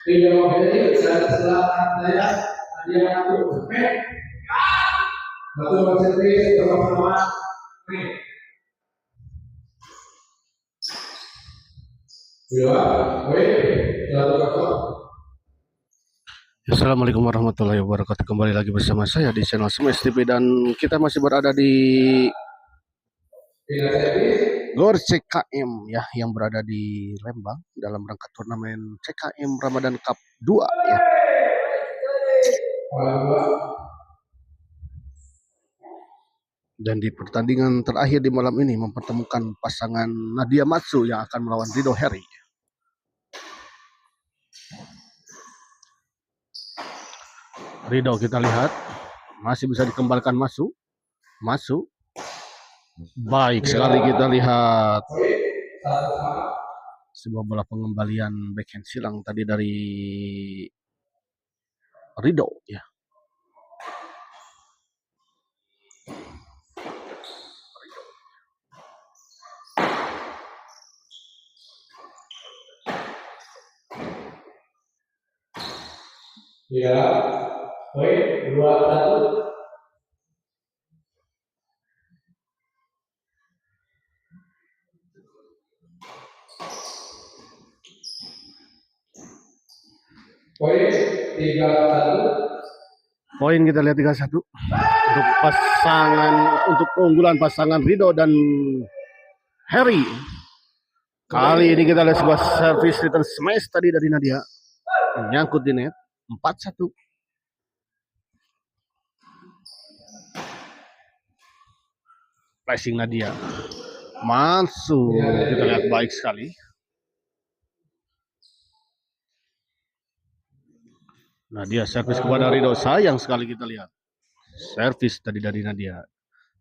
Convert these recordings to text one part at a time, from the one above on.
Assalamualaikum warahmatullahi wabarakatuh. Kembali lagi bersama saya di channel Smash TV dan kita masih berada di GOR CKM ya, yang berada di Lembang dalam rangka turnamen CKM Ramadan Cup 2 ya. Dan di pertandingan terakhir di malam ini mempertemukan pasangan Nadia Matsu yang akan melawan Rido Heri. Rido kita lihat masih bisa dikembalikan Matsu. Baik sekali kita lihat sebuah bola pengembalian backhand silang tadi dari Rido ya. Ya, baik, 2-1. Poin 3-1. Poin kita lihat 3-1 untuk keunggulan pasangan Rido dan Heri. Kali ini kita lihat sebuah service return smash tadi dari Nadia, menyangkut di net. 4-1. Pressing Nadia masuk, kita lihat baik sekali. Nadia servis kepada Rido, sayang sekali kita lihat servis tadi dari Nadia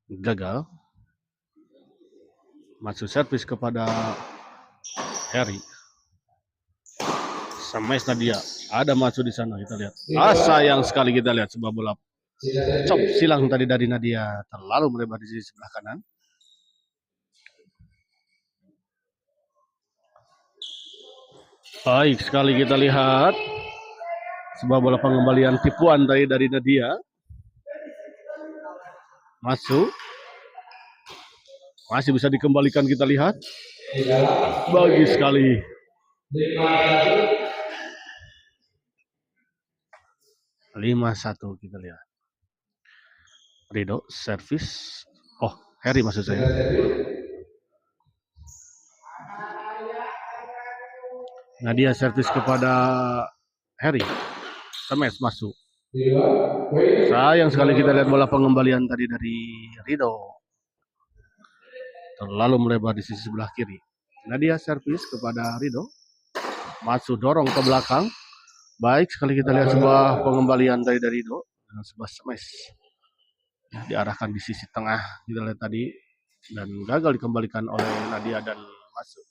gagal. Masuk servis kepada Heri. Smash Nadia, ada masuk di sana, kita lihat. Sayang sekali kita lihat sebuah bola chop silang tadi dari Nadia terlalu melebar di sisi sebelah kanan. Baik sekali kita lihat sebuah bola pengembalian tipuan dari Nadia. Masuk. Masih bisa dikembalikan, kita lihat. Bagus sekali. 5-1 kita lihat. Rido servis. Oh, Heri maksud saya. Nadia servis kepada Heri. Smash masuk. Sayang sekali kita lihat bola pengembalian tadi dari Rido terlalu melebar di sisi sebelah kiri. Nadia servis kepada Rido. Masuk dorong ke belakang. Baik sekali kita lihat sebuah pengembalian dari Rido dengan sebuah smash. Ya, diarahkan di sisi tengah kita lihat tadi dan gagal dikembalikan oleh Nadia dan masuk.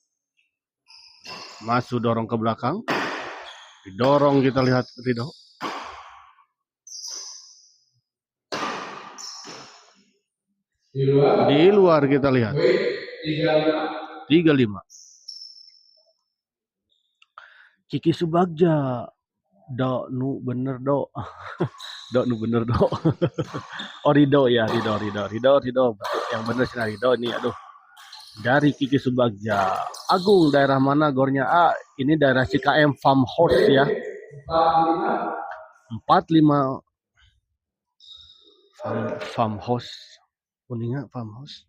Masuk dorong ke belakang. Didorong kita lihat Rido. Di luar kita lihat. 3-5. Kiki Subagja. Dok nu bener dok. Dok nu bener dok. Oh Rido ya, Rido. Yang bener sih Rido ini, aduh. Dari Kiki Subagja. Agung, daerah mana gornya? Ini daerah CKM Farmhouse ya. 45 Farmhouse. Kuningan Farmhouse.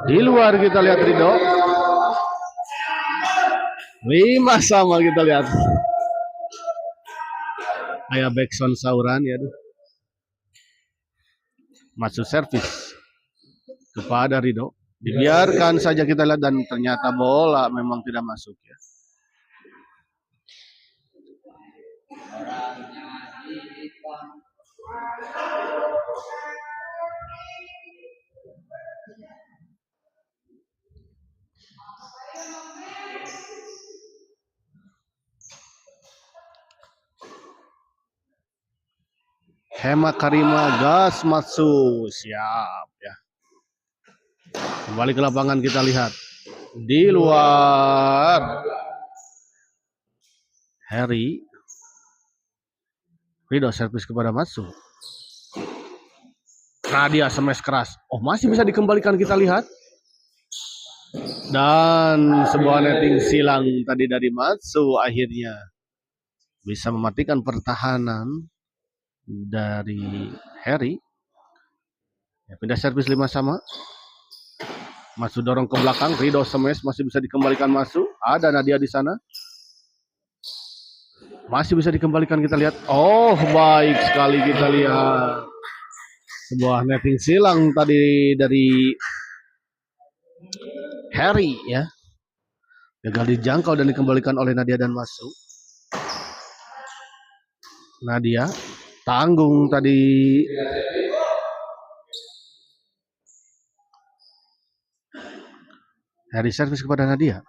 Di luar kita lihat Rido. 5 sama kita lihat. Kayak backsound sauran ya. Masuk servis kepada Rido. Dibiarkan saja kita lihat dan ternyata bola memang tidak masuk ya. Hema Karima gas masuk, siap ya. Kembali ke lapangan kita lihat. Di luar. Harry. Ridho servis kepada Matsu. Nadia smash keras. Oh, masih bisa dikembalikan kita lihat. Dan sebuah netting silang tadi dari Matsu akhirnya bisa mematikan pertahanan dari Harry. Ya, pindah servis 5 sama. Matsu dorong ke belakang, Ridho smash masih bisa dikembalikan Matsu. Ada Nadia di sana. Masih bisa dikembalikan kita lihat. Oh, baik sekali kita lihat. Sebuah netting silang tadi dari Harry ya. Gagal dijangkau dan dikembalikan oleh Nadia dan Matsu. Nadia tanggung tadi. Harry servis kepada Nadia.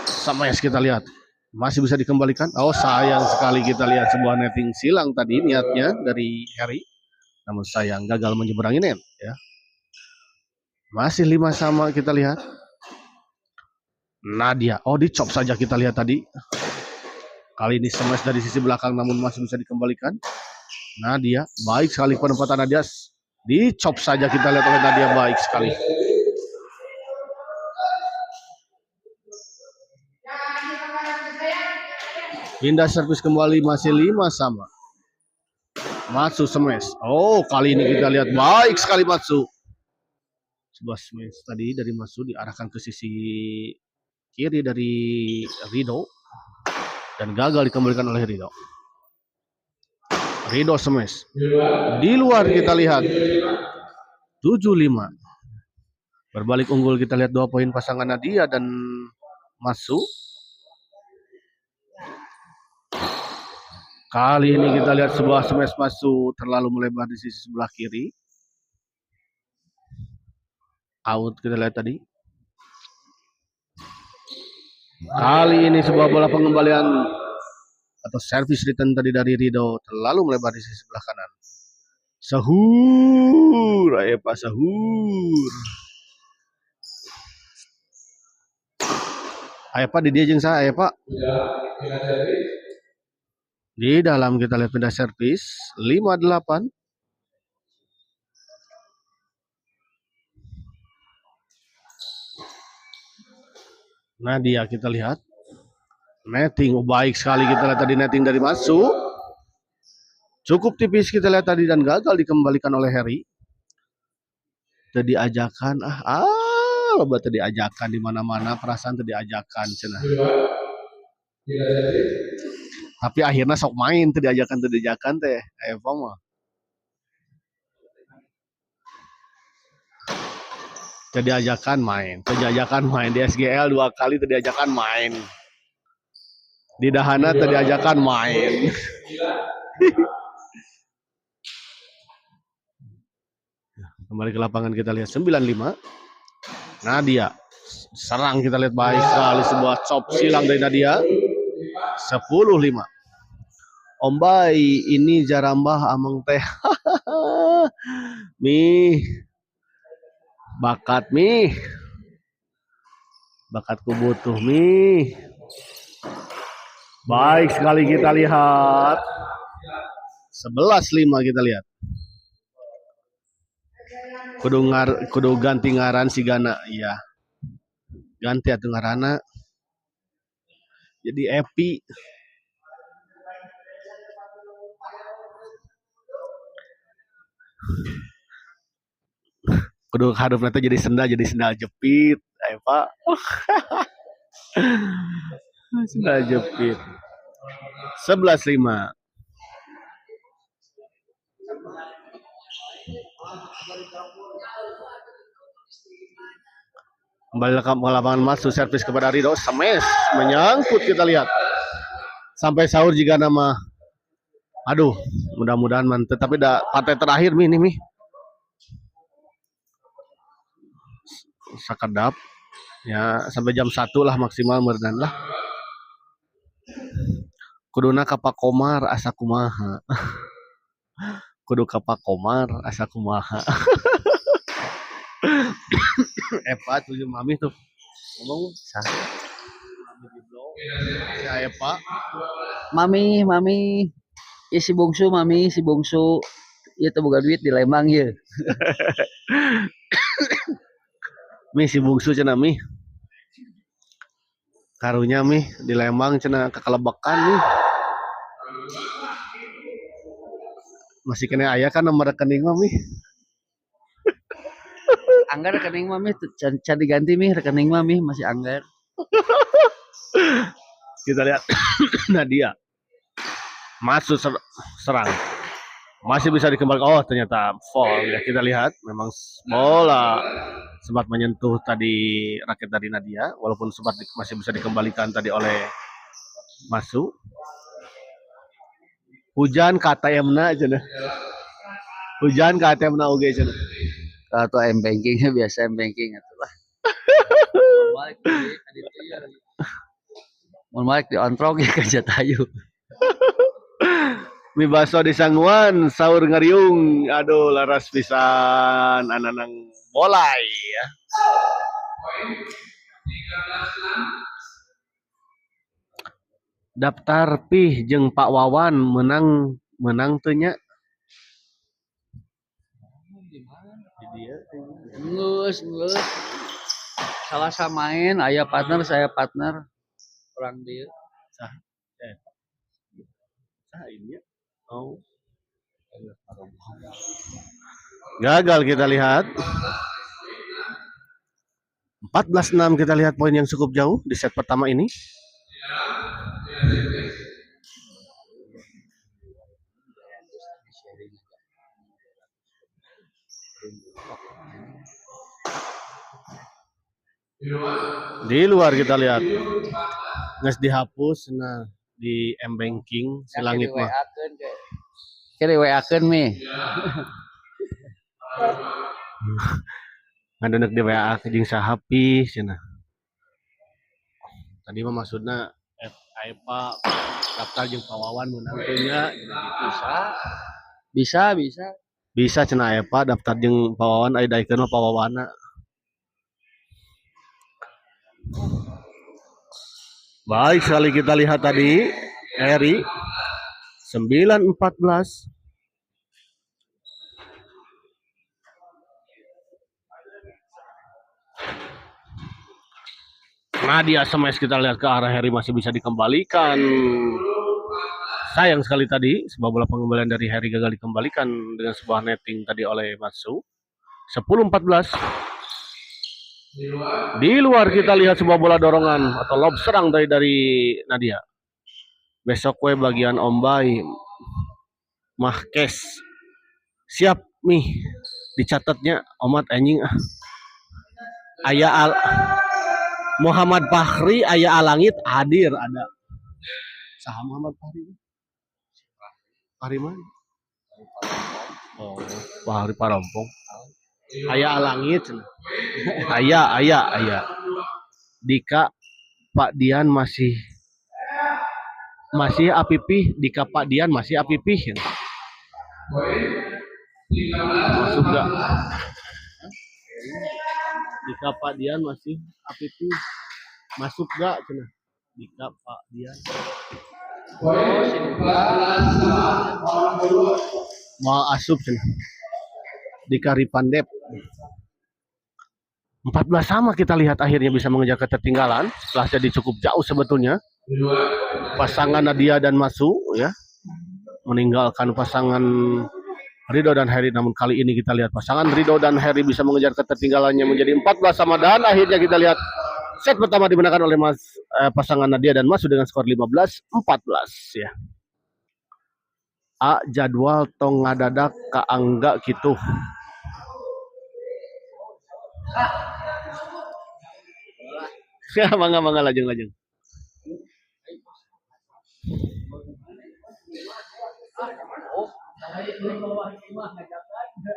Sama yang kita lihat. Masih bisa dikembalikan. Oh, sayang sekali kita lihat sebuah netting silang tadi niatnya dari Harry. Namun sayang gagal menyeberangi net ya. Masih 5 sama kita lihat. Nadia. Oh, dicop saja kita lihat tadi. Kali ini smash dari sisi belakang namun masih bisa dikembalikan. Nadia, baik sekali penempatan Nadia. Dicop saja kita lihat oleh Nadia, baik sekali. Pindah servis kembali masih 5 sama. Matsu smash. Oh, kali ini kita lihat baik sekali Matsu. Sebuah smash tadi dari Matsu diarahkan ke sisi kiri dari Ridho. Dan gagal dikembalikan oleh Ridho. Ridho smash. Di luar kita lihat 7-5. Berbalik unggul kita lihat 2 poin pasangan Nadia dan Matsu. Kali ini kita lihat sebuah smash Matsu terlalu melebar di sisi sebelah kiri. Out kita lihat tadi. Kali ini sebuah bola pengembalian atau service return tadi dari Ridho terlalu melebar di sisi sebelah kanan. Sahur, ayo Pak sahur. Ayo Pak di dia jeung saya, ayo Pak. Di dalam kita lihat pindah servis 5-8. Nadia kita lihat. Netting, oh, baik sekali kita lihat tadi netting dari Matsu. Cukup tipis kita lihat tadi dan gagal dikembalikan oleh Harry. Tadi ajakan, loba tadi ajakan di mana-mana perasaan tadi ajakan cenah. Tapi akhirnya sok main tadi ajakan teh. Ayo mah. Tadi ajakan main di SGL 2 kali tadi ajakan main. Di Dahana tadi ajakan main. Kembali ke lapangan kita lihat 9-5. Nadia serang kita lihat baik sekali sebuah chop silang dari Nadia. 10-5. Om Bay, ini jarambah ameng teh. Mih. Bakat mih. Bakatku butuh mih. Baik sekali kita lihat. 11-5 kita lihat. Kudu ganti ngaran si Gana, iya. Ganti atuh ngaranna. Jadi Epi. Kudu hadapna teh jadi sendal jepit, ayo Pak. Sendal jepit. 11-5. Kembali ke lapangan Matsu servis kepada Ridho, smash menyangkut kita lihat. Sampai sahur jika nama. Aduh, mudah-mudahan mantep. Tapi dah partai terakhir nih. Sakedap. Ya, sampai jam 1 lah maksimal merdan lah. Kuduna kapak komar asa kumaha. Kudu kapak komar asa kumaha. Epa tujuh mami tuh ngomong Sah. mami di blog si Epa Mami, mami, si bungsu, mami, si bungsu. Ieu teu boga duit di Lembang ieu. mi si bungsu cenah mi karunya mi di Lembang cenah kekelebekan mi masih kena aya kan nomor rekening mah mi Anggar rekening mami can diganti mi rekening mami masih anggar. kita lihat Nadia masuk serang masih bisa dikembalikan. Oh ternyata foul ya, kita lihat memang bola sempat menyentuh tadi raket dari Nadia walaupun sempat masih bisa dikembalikan tadi oleh Masu. Hujan ka ATM-na cenah. Hujan ka ATM-na oge cenah. Atau M bankingnya biasa M banking atulah. Balik di itu ya. Mun balik di ontrog ya ka Jatayu. Mi baso di Sangguan saur ngariung. Aduh laras pisan ananang bolai ya. Daftar pih jeung Pak Wawan menang teu nya? Geus. Salah samain aya partner saya partner orang dia. Sah. Sah ini ya. Oh. Gagal kita lihat. 14-6 kita lihat poin yang cukup jauh di set pertama ini. Di luar kita lihat. Nges dihapus nah di M banking si langit mah. Kira WA-keun mi. Ngadenek di WA jeung sahapi cenah. Tadi mah maksudna Epa daftar jeung Pak Wawan menang teu nya Bisa. bisa cenah Epa daftar jeung Pak Wawan aya daekeun mah Pak Wawana. Baik sekali kita lihat tadi Eri 9-14. Nadia smash kita lihat ke arah Harry masih bisa dikembalikan. Sayang sekali tadi sebuah bola pengembalian dari Harry gagal dikembalikan dengan sebuah netting tadi oleh Matsu. 10-14. Di luar kita lihat sebuah bola dorongan atau lob serang dari Nadia. Besok we bagian Ombay Mahkes. Siap nih dicatatnya Omat anjing aya Muhammad Fahri aya Alangit hadir ada. Saha Muhammad Fahri? Fahri mana? Oh, Fahri Parompong. Aya Alangit. Aya. Dika Pak Dian masih apipih, Dika Pak Dian masih apipih. Masuk gak? Dika Pak Dian masih apipih. Masuk gak cenah? Dika Pak Dian. Mau asup cenah. Dika Ripandep. 14 sama kita lihat akhirnya bisa mengejar ketertinggalan setelah jadi cukup jauh sebetulnya. Pasangan Nadia dan Masu ya meninggalkan pasangan Rido dan Harry, namun kali ini kita lihat pasangan Rido dan Harry bisa mengejar ketertinggalannya menjadi 14 sama dan akhirnya kita lihat set pertama dimenangkan oleh pasangan Nadia dan Masu dengan skor 15-14 ya. A jadwal tong ngadadak ka angga gitu. Ya, mangga lajeng.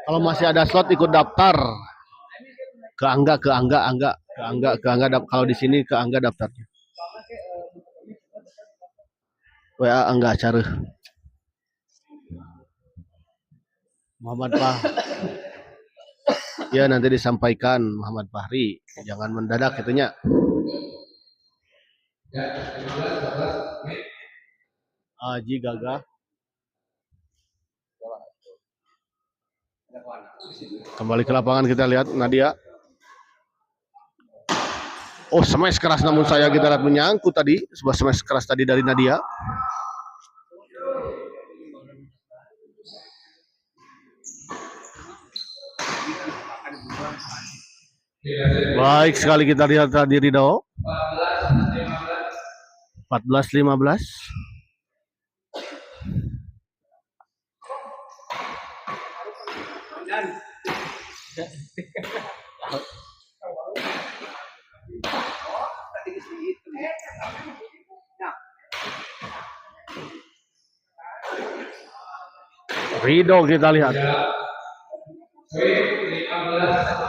Kalau masih ada slot ikut daftar ke angga kalau di sini ke angga daftarnya. WA angga acara. Muhammad Pak. Ya nanti disampaikan Muhammad Fahri. Jangan mendadak itunya. Ya, 15, 14 menit. Aji gagah. Kembali ke lapangan kita lihat Nadia. Oh, smash keras namun saya kita lihat menyangkut tadi. Sebuah smash keras tadi dari Nadia. Baik sekali kita lihat tadi Ridho. 14-15. Ridho kita lihat. Poin 15.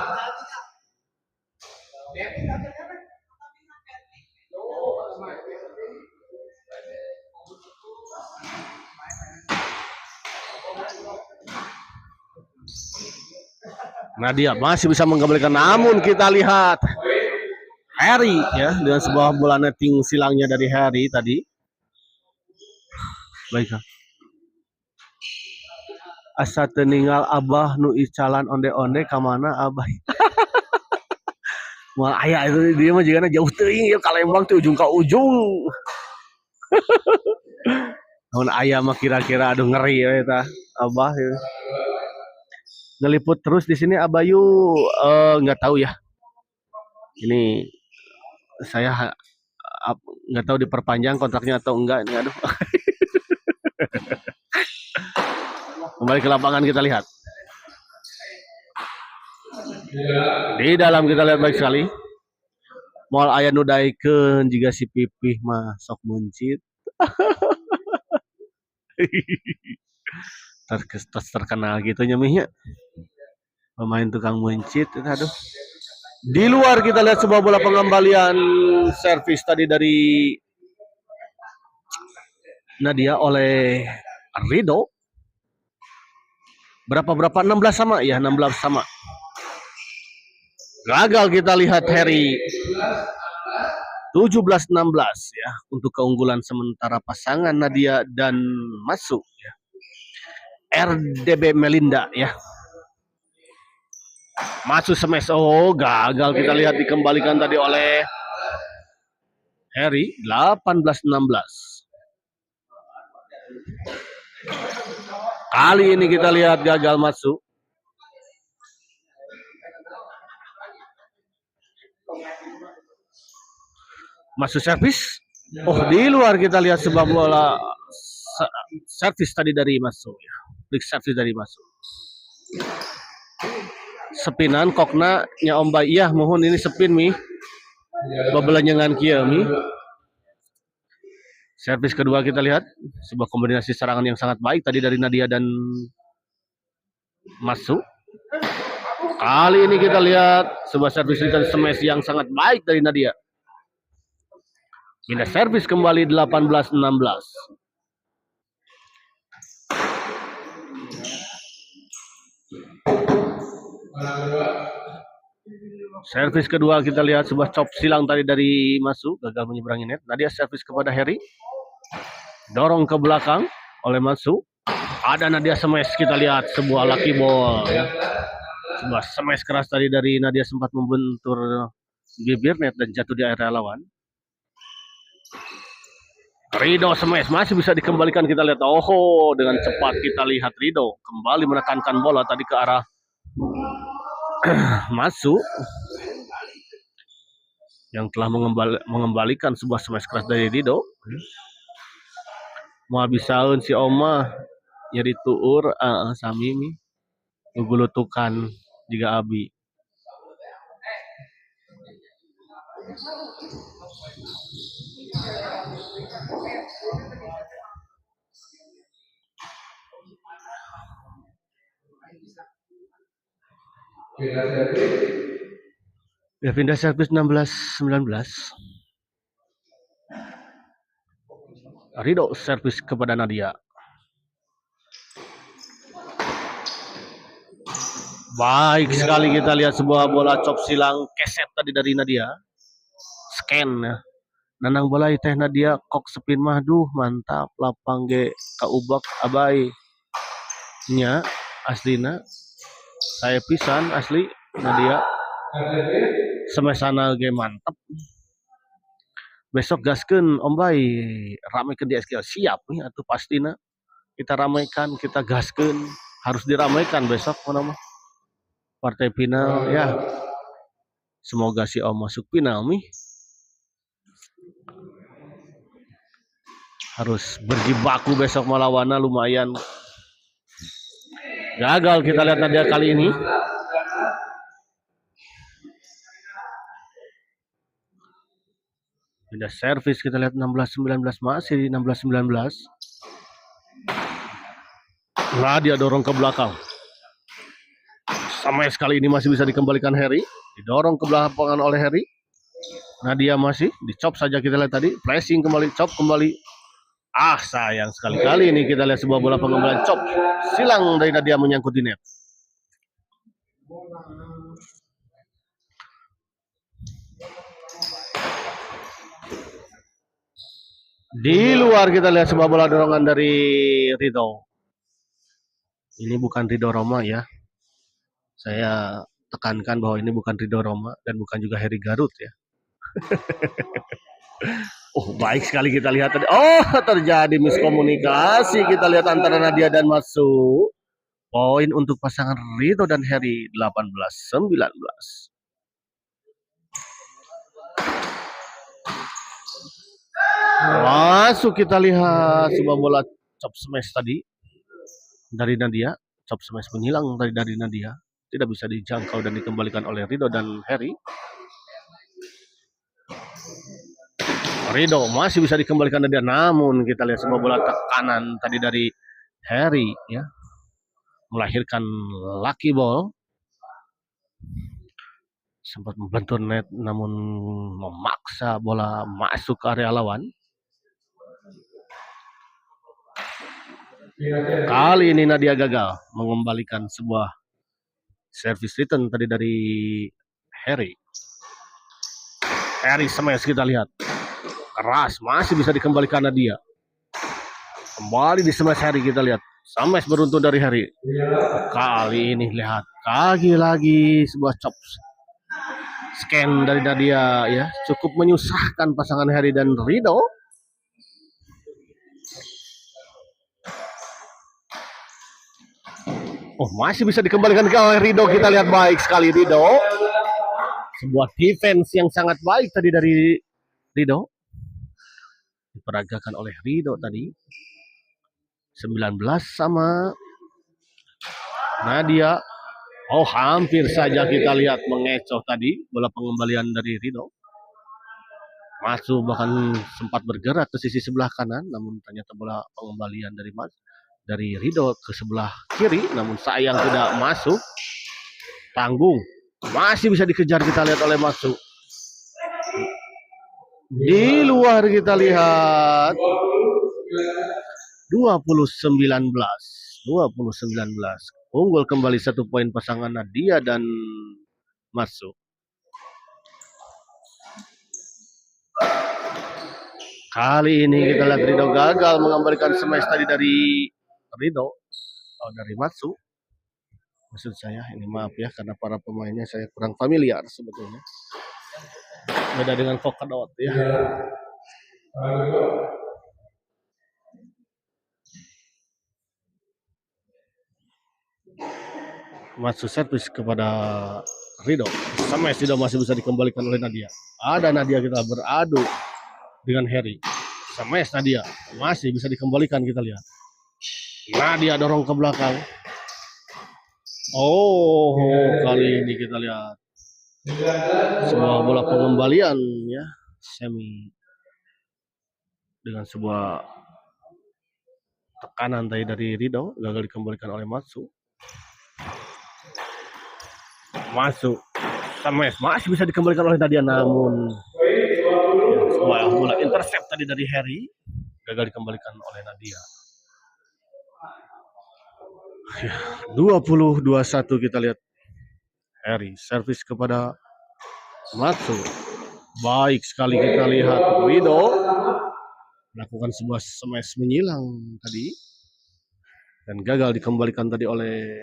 Nadia masih bisa mengembalikan, namun kita lihat Harry ya dengan sebuah bola netting silangnya dari Harry tadi. Baik. Asa teninggal abah nu icalan onde-onde kamana abah. Wah aya itu dia mah jigana jauh teuing ya Kalembang teh ujung ka ujung. Namun aya mah kira-kira aduh ngeri ya eta abah ya. Ngeliput terus di sini Abayu nggak tahu ya. Ini saya nggak tahu diperpanjang kontraknya atau enggak ini aduh. Kembali ke lapangan kita lihat. Di dalam kita lihat baik sekali. Moal aya nu daikeun jiga si Pipih mah sok muncit. Terkenal gitu nyemihnya. Pemain tukang muncit itu aduh. Di luar kita lihat sebuah bola pengembalian servis tadi dari Nadia oleh Ridho. Berapa 16 sama ya, 16 sama. Gagal kita lihat Harry. 17-16 ya untuk keunggulan sementara pasangan Nadia dan Masu ya. RDB Melinda ya. Masu smash, oh gagal kita lihat dikembalikan tadi oleh Harry. 18-16. Kali ini kita lihat gagal Masu. Masuk servis. Oh, di luar kita lihat sebuah bola servis tadi dari Masu ya. Big servis dari Masu. Sepinan kokna nya Om Bay. Iya, mohon ini sepin mi. Babelanjangan kieu mi. Servis kedua kita lihat sebuah kombinasi serangan yang sangat baik tadi dari Nadia dan Masu. Kali ini kita lihat sebuah servis dan smash yang sangat baik dari Nadia. Pindah servis kembali 18-16. Servis kedua kita lihat sebuah chop silang tadi dari Masu, gagal menyeberangi net. Nadia servis kepada Harry. Dorong ke belakang oleh Masu. Ada Nadia smash, kita lihat sebuah lucky ball ya. Sebuah smash keras tadi dari Nadia sempat membentur bibir net dan jatuh di area lawan. Ridho smash masih bisa dikembalikan, kita lihat. Oh, dengan cepat kita lihat Ridho kembali menekankan bola tadi ke arah Masu yang telah mengembalikan sebuah smash keras dari Ridho. Mau bisaun si Oma jadi tuur sami mi ngugulutukan juga abi. Ya, pindah servis 16-19. Ridho servis kepada Nadia. Baik sekali kita lihat sebuah bola chop silang keset tadi dari Nadia. Scan ya. Nanang bola teh Nadia kok spin mah duh mantap lapang ge kaubak abai nya aslina saya pisan asli Nadia semesana ge mantap. Besok gaskeun Om Bay ramekeun di SKL siap nih atuh pastina kita ramaikan kita gaskeun harus diramaikan besok mana mah partai final ya. Semoga si Om masuk final nih. Harus berjibaku besok melawannya lumayan. Gagal kita lihat Nadia kali ini. Pindah servis kita lihat 16-19 masih di 16-19. Nadia dorong ke belakang. Sampai sekali ini masih bisa dikembalikan Harry. Didorong ke belakang oleh Harry. Nadia masih dicop saja kita lihat tadi. Pressing kembali, chop kembali. Ah sayang sekali kali ini kita lihat sebuah bola pengembalian chop. Silang dari Nadia menyangkut di net. Di luar kita lihat sebuah bola dorongan dari Ridho. Ini bukan Ridho Roma ya. Saya tekankan bahwa ini bukan Ridho Roma dan bukan juga Harry Garut ya. Oh baik sekali kita lihat tadi. Oh terjadi miskomunikasi kita lihat antara Nadia dan Masu. Poin untuk pasangan Ridho dan Harry 18-19. Masuk kita lihat sebuah bola chop smash tadi dari Nadia. Chop smash menghilang dari Nadia. Tidak bisa dijangkau dan dikembalikan oleh Ridho dan Harry. Ridho masih bisa dikembalikan Nadia, namun kita lihat sebuah bola tekanan tadi dari Harry ya. Melahirkan lucky ball. Sempat membentur net namun memaksa bola masuk ke area lawan. Kali ini Nadia gagal mengembalikan sebuah service return tadi dari Harry. Harry smash kita lihat. Keras masih bisa dikembalikan Nadia. Kembali di smash Harry kita lihat. Smash beruntun dari Harry. Kali ini lihat lagi sebuah chop scan dari Nadia ya. Cukup menyusahkan pasangan Harry dan Ridho. Oh masih bisa dikembalikan ke Ridho. Kita lihat baik sekali Ridho. Sebuah defense yang sangat baik tadi dari Ridho. Diperagakan oleh Ridho tadi. 19 sama Nadia. Oh hampir saja kita lihat mengecoh tadi bola pengembalian dari Ridho. Masu bahkan sempat bergerak ke sisi sebelah kanan, namun ternyata bola pengembalian dari Ridho ke sebelah kiri, namun sayang tidak masuk. Tanggung masih bisa dikejar kita lihat oleh Masu. Di luar kita lihat 20-19. Unggul kembali 1 poin pasangan Nadia dan Masu. Kali ini kita lihat Ridho gagal mengembalikan smash tadi dari Ridho. Dari Masu. Maksud saya, ini maaf ya karena para pemainnya saya kurang familiar sebetulnya. Beda dengan Polkadot ya. Masu servis kepada Ridho. Smash tidak masih bisa dikembalikan oleh Nadia. Ada Nadia kita beradu dengan Harry. Smash Nadia masih bisa dikembalikan kita lihat. Nadia dorong ke belakang. Oh, kali ini kita lihat sebuah bola pengembalian ya, semi dengan sebuah tekanan tadi dari Ridho, gagal dikembalikan oleh Masu. Masuk smash masih bisa dikembalikan oleh Nadia, namun sebuah bola intercept tadi dari Harry gagal dikembalikan oleh Nadia. 20-21 kita lihat Harry servis kepada Matsu. Baik sekali kita lihat Rido melakukan sebuah smash menyilang tadi dan gagal dikembalikan tadi oleh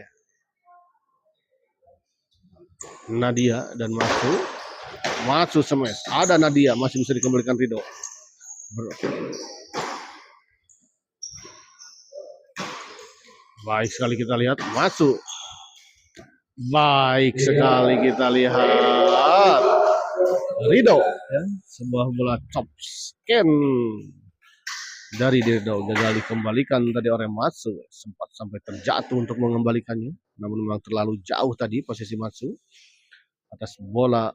Nadia dan Matsu smash. Ada Nadia masih bisa dikembalikan Rido. Baik sekali kita lihat Matsu. Baik sekali kita lihat Rido ya, sebuah bola chop scan dari Rido gagal dikembalikan tadi oleh Matsu, sempat sampai terjatuh untuk mengembalikannya, namun memang terlalu jauh tadi posisi Matsu atas bola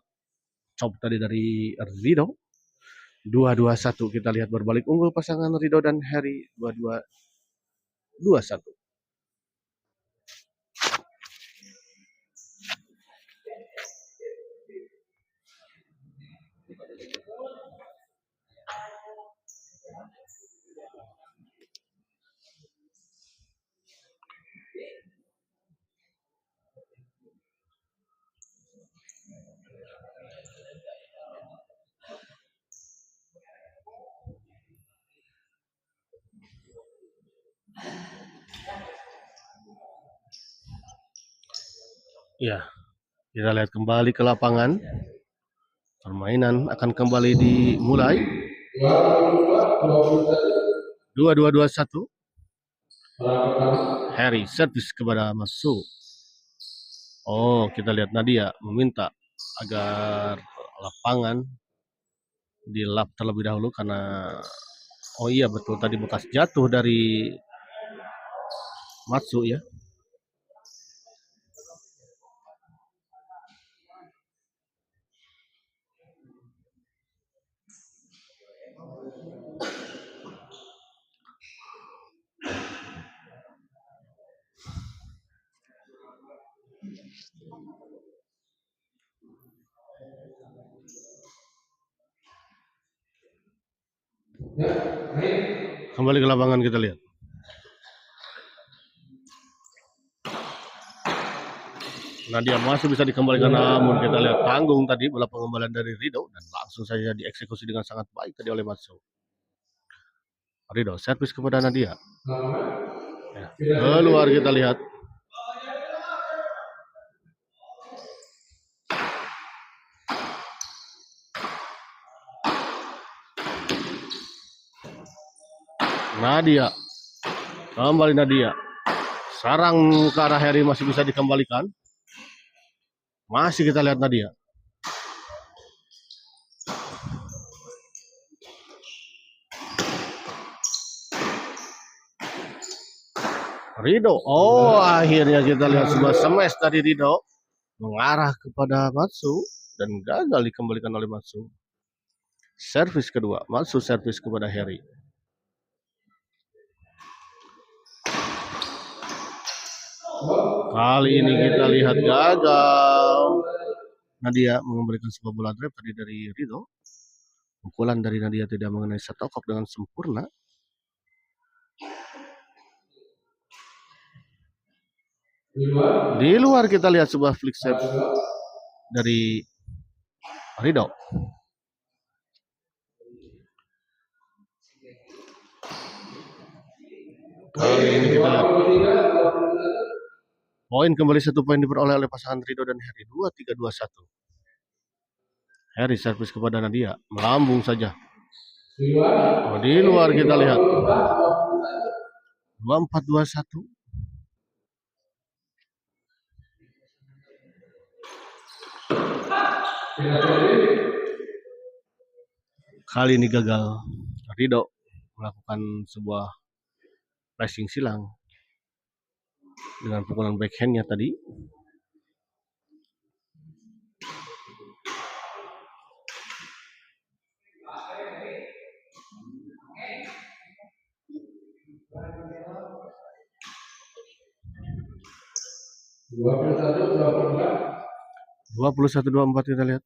chop tadi dari Rido. 2-2-1 kita lihat berbalik unggul pasangan Rido dan Harry 2-2-1. Ya, kita lihat kembali ke lapangan. Permainan akan kembali dimulai. 2-2-2-1. Harry servis kepada Matsu. Oh, kita lihat Nadia meminta agar lapangan dilap terlebih dahulu karena oh iya betul tadi bekas jatuh dari Matsu ya. Kembali ke lapangan kita lihat. Nadia masih bisa dikembalikan, namun kita lihat tanggung tadi bola pengembalian dari Rido dan langsung saja dieksekusi dengan sangat baik tadi oleh Matsu. Rido servis kepada Nadia. Ya, keluar kita lihat. Nadia. Kembali Nadia. Sarang ke arah Harry masih bisa dikembalikan. Masih kita lihat Nadia. Rido. Oh, akhirnya kita lihat sebuah smash dari Rido mengarah kepada Matsu dan gagal dikembalikan oleh Matsu. Servis kedua, Matsu servis kepada Harry. Kali ini kita lihat gagal. Nadia mengembalikan sebuah bola drive tadi dari Rido. Pukulan dari Nadia tidak mengenai shuttlecock dengan sempurna. Di luar kita lihat sebuah flick save dari Rido. Kali ini kita lihat poin kembali 1 poin diperoleh oleh pasangan Rido dan Harry. 2-3-2-1. Harry servis kepada Nadia, melambung saja. Oh, di luar kita lihat 2-4-2-1. Kali ini gagal. Rido melakukan sebuah pressing silang dengan pukulan backhandnya tadi. Dua 21-24 kita lihat.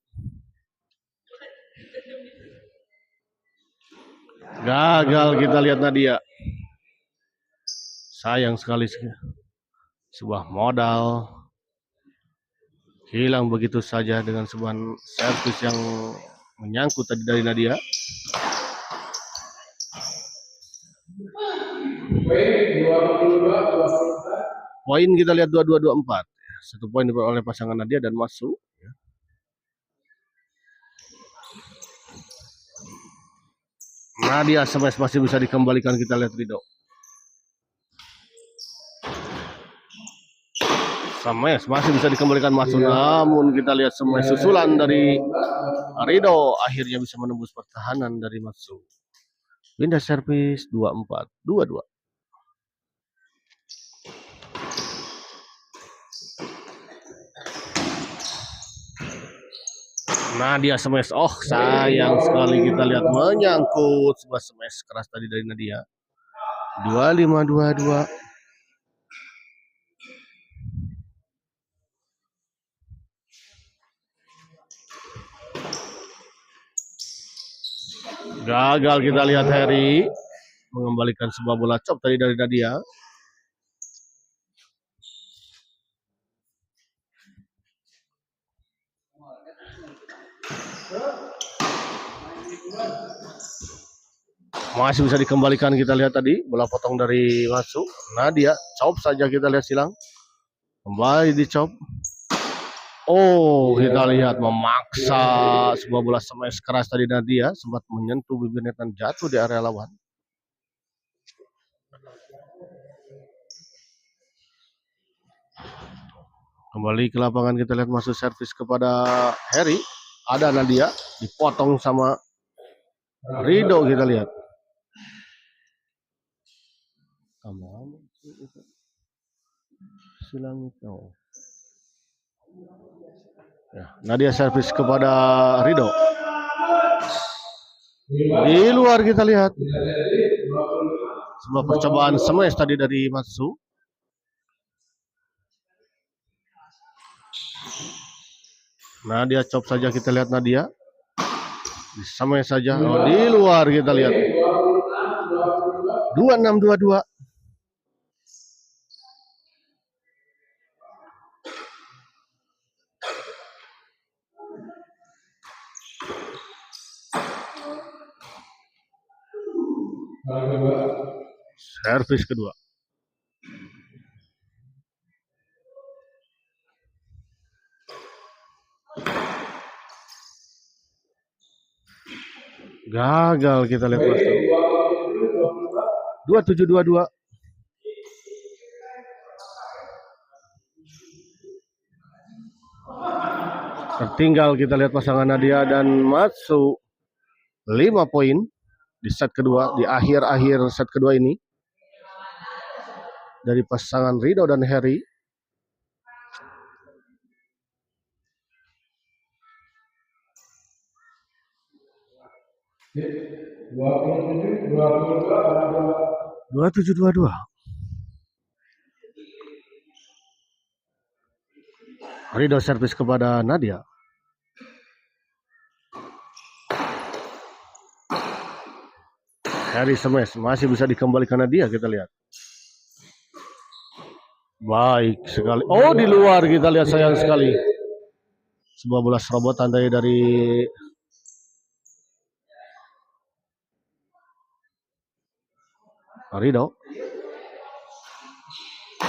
Gagal kita lihat Nadia. Sayang sekali sebuah modal Hilang begitu saja dengan sebuah servis yang menyangkut tadi dari Nadia. Poin kita lihat 22-24. 1 poin diperoleh oleh pasangan Nadia dan Matsu. Nadia smash masih bisa dikembalikan, kita lihat Rido. Smash masih bisa dikembalikan Matsu, namun kita lihat smash susulan dari Rido akhirnya bisa menembus pertahanan dari Matsu. Pindah servis 24, 22. Nadia smash, oh sayang sekali, kita lihat menyangkut sebuah smash keras tadi dari Nadia. 25-22. Gagal, kita lihat Harry mengembalikan sebuah bola chop tadi dari Nadia. Masih bisa dikembalikan, kita lihat tadi bola potong dari Matsu. Nadia chop saja, kita lihat silang. Kembali di chop. Oh, kita lihat memaksa sebuah bola smash keras tadi Nadia, sempat menyentuh bibir net dan jatuh di area lawan. Kembali ke lapangan, kita lihat masuk servis kepada Harry. Ada Nadia, dipotong sama Rido, kita lihat. Silang itu. Ya, Nadia servis kepada Rido. Di luar, kita lihat sebuah percobaan smash tadi dari Matsu. Nadia chop saja, kita lihat Nadia. Smash saja, oh, di luar, kita lihat. 26-22. Servis kedua. Gagal, kita lihat Matsu. 27-22. Tertinggal, kita lihat pasangan Nadia dan Matsu 5 poin di set kedua, di akhir-akhir set kedua ini dari pasangan Rido dan Harry. Dua 27-22. Rido servis kepada Nadia. Harry smash masih bisa dikembalikan Nadia, kita lihat. Baik sekali. Oh, di luar, kita lihat, sayang sekali. Sebuah bola serobotan dari Rido.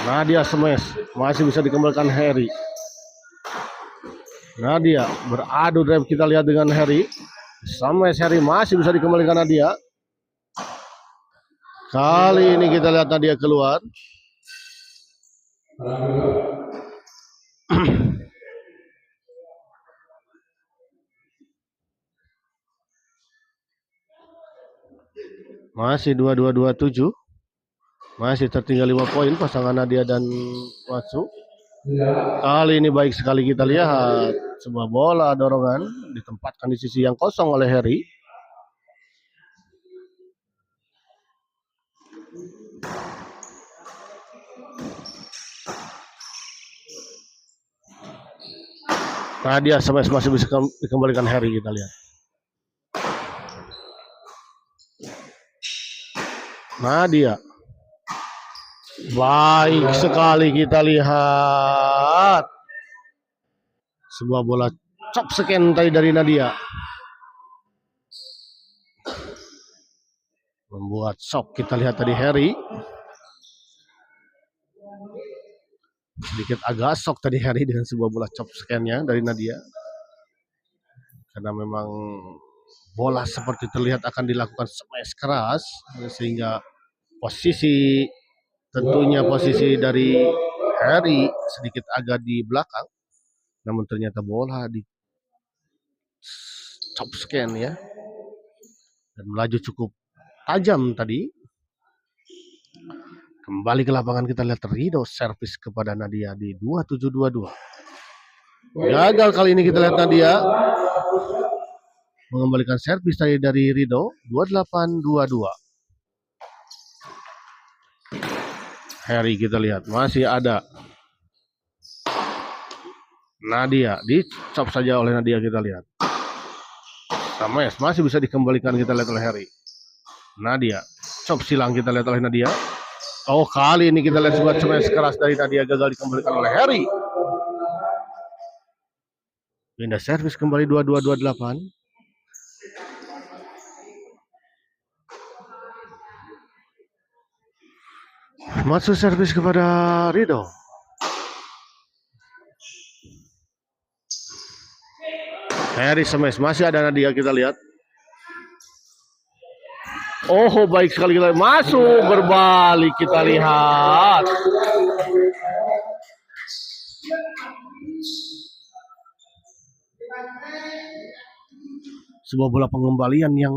Nadia smash masih bisa dikembalikan Harry. Nadia beradu drive, kita lihat dengan Harry. Smash Harry masih bisa dikembalikan Nadia. Kali ini kita lihat Nadia keluar. Masih 22-27. Masih tertinggal 5 poin pasangan Nadia dan Matsu. Kali ini baik sekali, kita lihat sebuah bola dorongan ditempatkan di sisi yang kosong oleh Harry. Nadia smash masih bisa dikembalikan Harry, kita lihat. Nadia. Baik sekali, kita lihat. Sebuah bola chop scan tadi dari Nadia. Membuat shock. Kita lihat tadi Harry. Sedikit agak shock tadi Harry dengan sebuah bola chop scan-nya dari Nadia. Karena memang bola seperti terlihat akan dilakukan smash keras. Sehingga tentunya posisi dari Harry sedikit agak di belakang. Namun ternyata bola di chop scan ya. Dan melaju cukup tajam tadi. Kembali ke lapangan kita lihat Rido servis kepada Nadia di 27-22. Gagal kali ini kita lihat Nadia mengembalikan servis tadi dari Rido 28-22. Harry kita lihat masih ada. Nadia dicop saja oleh Nadia kita lihat. Sames masih bisa dikembalikan kita lihat oleh Harry. Nadia chop silang kita lihat oleh Nadia. Oh, kali ini kita lihat sebuah smash keras dari Nadia gagal dikembalikan oleh Harry. Pindah servis kembali 22-28. Masuk servis kepada Rido. Harry smash masih ada Nadia kita lihat. Oh, baik sekali kita masuk berbalik kita lihat. Sebuah bola pengembalian yang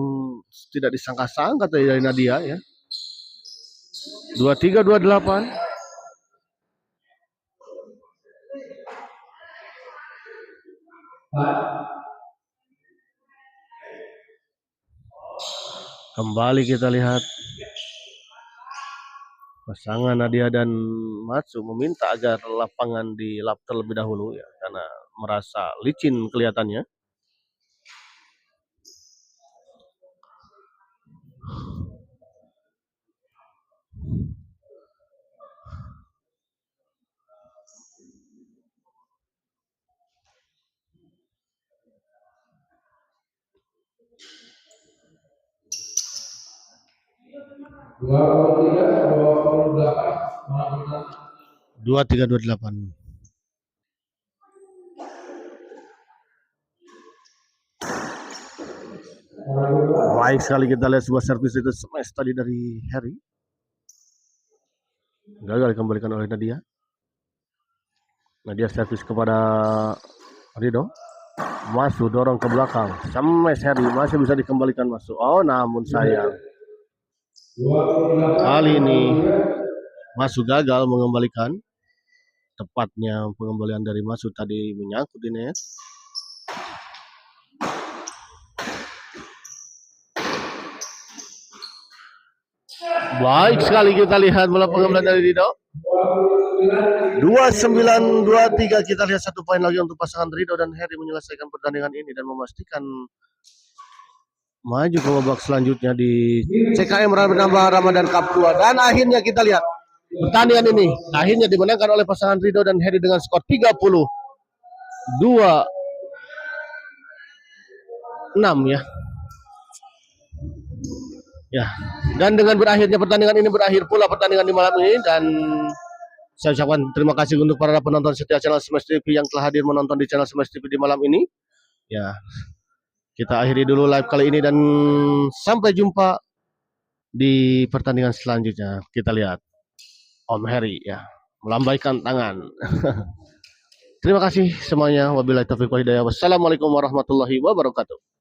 tidak disangka-sangka dari Nadia ya. 23-28. Kembali kita lihat pasangan Nadia dan Matsu meminta agar lapangan dilap terlebih dahulu ya, karena merasa licin kelihatannya. Dua tiga 28. Baik sekali kita lihat sebuah servis itu smash tadi dari Harry. Gagal dikembalikan oleh Nadia. Nadia servis kepada Rido. Masuk dorong ke belakang. Smash Harry masih bisa dikembalikan masuk. Oh, namun sayang. Kali ini Masuk gagal mengembalikan. Tepatnya pengembalian dari Masuk tadi menyangkut di net. Baik sekali kita lihat bola pengembalian dari Rido. 29-23 kita lihat satu poin lagi untuk pasangan Rido dan Harry menyelesaikan pertandingan ini dan memastikan maju ke babak selanjutnya di CKM Ramadan Cup 2. Dan akhirnya kita lihat pertandingan ini akhirnya dimenangkan oleh pasangan Rido dan Harry dengan skor 30-26 ya. Ya, dan dengan berakhirnya pertandingan ini berakhir pula pertandingan di malam ini, dan saya ucapkan terima kasih untuk para penonton setia channel Smash TV yang telah hadir menonton di channel Smash TV di malam ini. Ya, kita akhiri dulu live kali ini dan sampai jumpa di pertandingan selanjutnya. Kita lihat Om Harry ya melambaikan tangan. Terima kasih semuanya. Wabillahi taufiq wal hidayah. Wassalamualaikum warahmatullahi wabarakatuh.